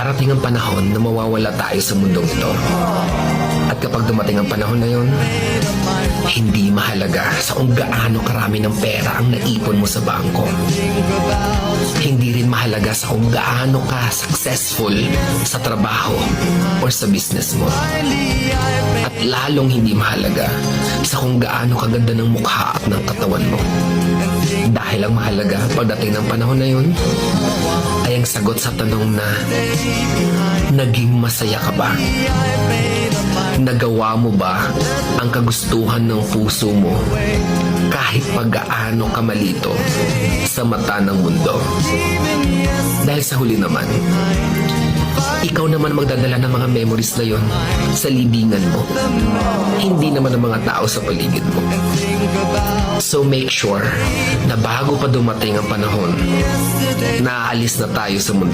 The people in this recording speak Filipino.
Darating ang panahon na mawawala tayo sa mundong ito. At kapag dumating ang panahon na yun, hindi mahalaga sa kung gaano karami ng pera ang naipon mo sa bangko. Hindi rin mahalaga sa kung gaano ka successful sa trabaho o sa business mo. At lalong hindi mahalaga sa kung gaano kaganda ng mukha at ng katawan mo. Dahil ang mahalaga pagdating ng panahon na yun ay ang sagot sa tanong na naging masaya ka ba? Nagawa mo ba ang kagustuhan ng puso mo kahit pag-gaano ka malito sa mata ng mundo? Dahil sa huli naman, ikaw naman magdadala ng mga memories na yon sa libingan mo. Hindi naman ang mga tao sa paligid mo. So make sure na bago pa dumating ang panahon na aalis na tayo sa mundo